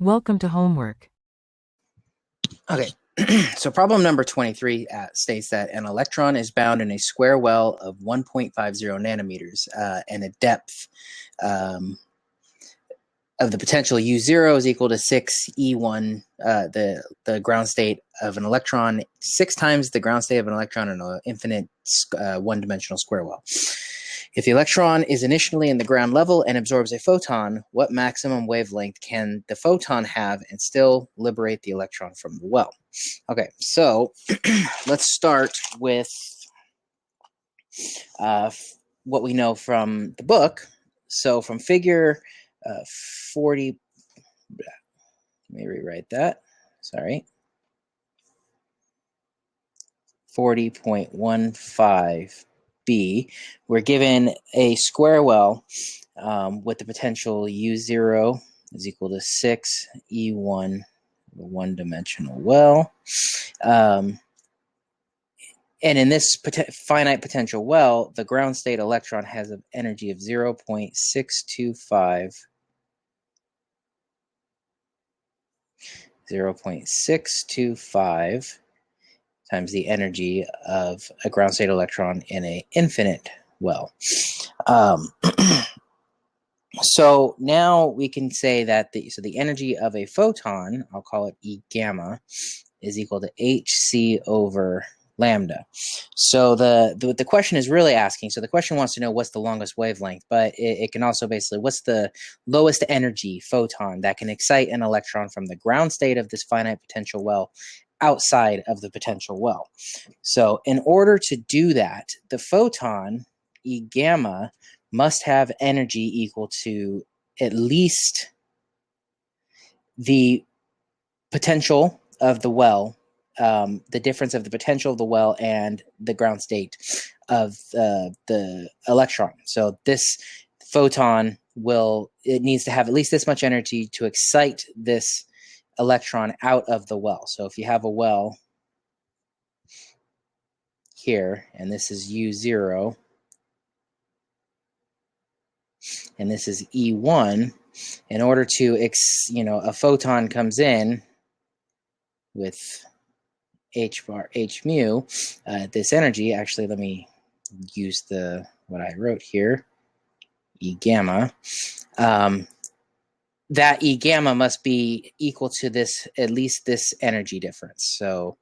Welcome to homework. Okay, so problem number 23 states that an electron is bound in a square well of 1.50 nanometers and a depth of the potential U0 is equal to 6 E1, the ground state of an electron, 6 times the ground state of an electron in an infinite one-dimensional square well. If the electron is initially in the ground level and absorbs a photon, what maximum wavelength can the photon have and still liberate the electron from the well? Okay, so let's start with what we know from the book. So from figure 40, let me rewrite that, sorry, 40.15b, we're given a square well with the potential U0 is equal to 6E1, a one-dimensional well. And in this finite potential well, the ground state electron has an energy of 0.625 times the energy of a ground state electron in an infinite well. So now we can say that the energy of a photon, I'll call it E gamma, is equal to hc over lambda. So the question is really asking, so the question wants to know what's the longest wavelength, but it can also basically, what's the lowest energy photon that can excite an electron from the ground state of this finite potential well outside of the potential well. So in order to do that, the photon, E gamma, must have energy equal to at least the potential of the well, the difference of the potential of the well and the ground state of the electron. So this photon it needs to have at least this much energy to excite this electron out of the well. So if you have a well here, and this is U0, and this is E1, in order to, a photon comes in with h mu, this energy, actually, let me use what I wrote here, E gamma. That E gamma must be equal to at least this energy difference. So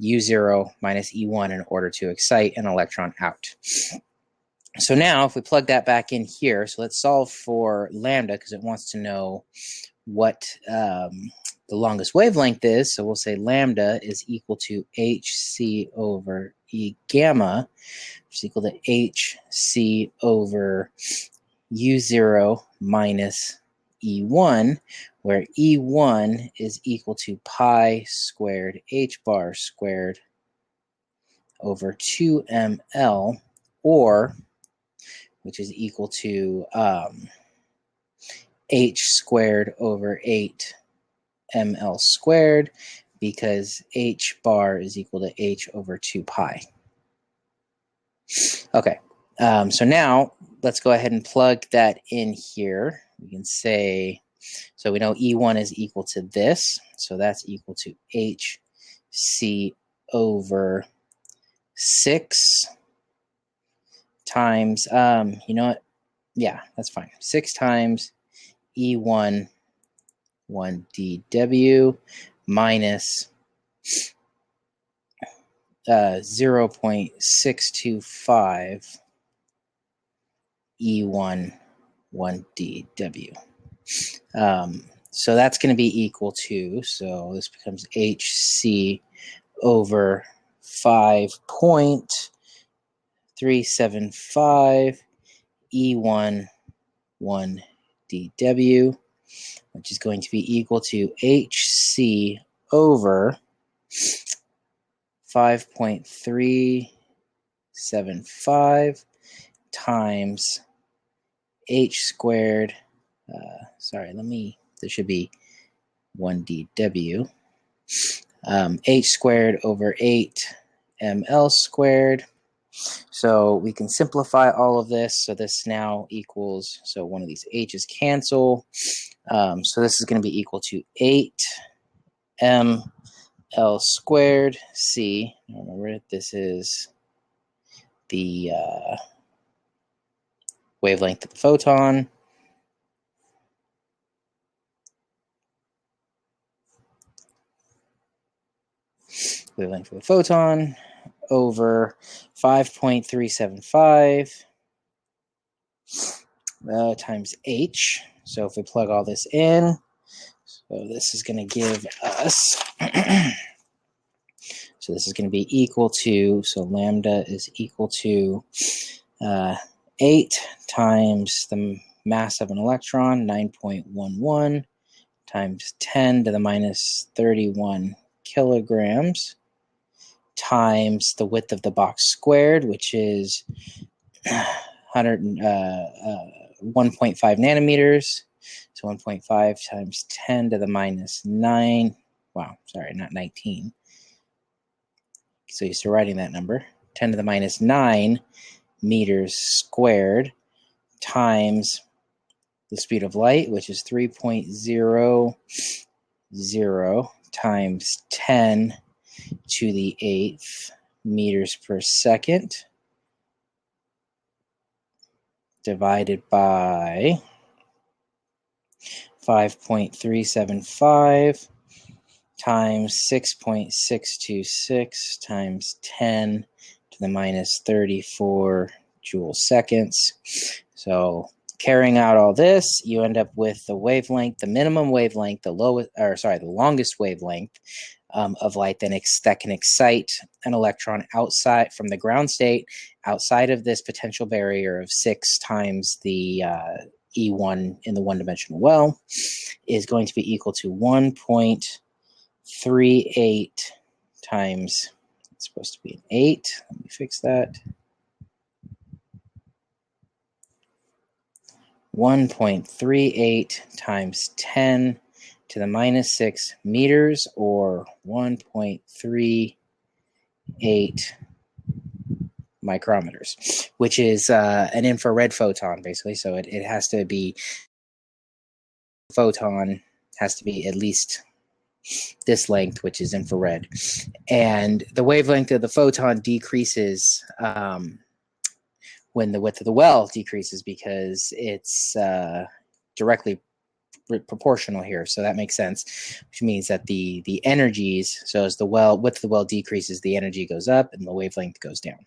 U0 minus E1 in order to excite an electron out. So now if we plug that back in here, so let's solve for lambda because it wants to know what the longest wavelength is. So we'll say lambda is equal to hc over E gamma, which is equal to hc over U0 minus E1, where E1 is equal to pi squared h bar squared over 2ml, or which is equal to h squared over 8 ml squared, because h bar is equal to h over 2 pi. Okay, so now let's go ahead and plug that in here. We can say, so we know E1 is equal to this, so that's equal to hc over 6 times, you know what? Yeah, that's fine. 6 times E1 1 dW minus 0.625 E1 1 dW. So that's going to be equal to, so this becomes hc over 5.375 E1 1 dW, which is going to be equal to hc over 5.375 times h squared, there should be 1 dW, h squared over 8 ml squared. So we can simplify all of this. So this now equals, so one of these h's cancel. So this is going to be equal to 8m L squared C. Remember, this is the wavelength of the photon. Wavelength of the photon over 5.375 times h. So if we plug all this in, so this is going to give us, so this is going to be equal to, so lambda is equal to 8 times the mass of an electron, 9.11, times 10 to the minus 31 kilograms, times the width of the box squared, which is 1.5 nanometers. So 1.5 times 10 to the minus 9. Wow, sorry, not 19. So used to writing that number. 10 to the minus 9 meters squared times the speed of light, which is 3.00 times 10 to the 8th meters per second, divided by 5.375 times 6.626 times 10 to the minus 34 joule seconds. So carrying out all this, you end up with the wavelength, the minimum wavelength, the longest wavelength of light that can excite an electron outside from the ground state, outside of this potential barrier of 6 times the E1 in the one-dimensional well, is going to be equal to 1.38 times, it's supposed to be an 8, let me fix that, 1.38 times 10 to the minus 6 meters, or 1.38 micrometers, which is an infrared photon, basically. So it has to be, photon has to be at least this length, which is infrared. And the wavelength of the photon decreases when the width of the well decreases, because it's directly proportional here. So that makes sense, which means that the energies, so as the width of the well decreases, the energy goes up and the wavelength goes down.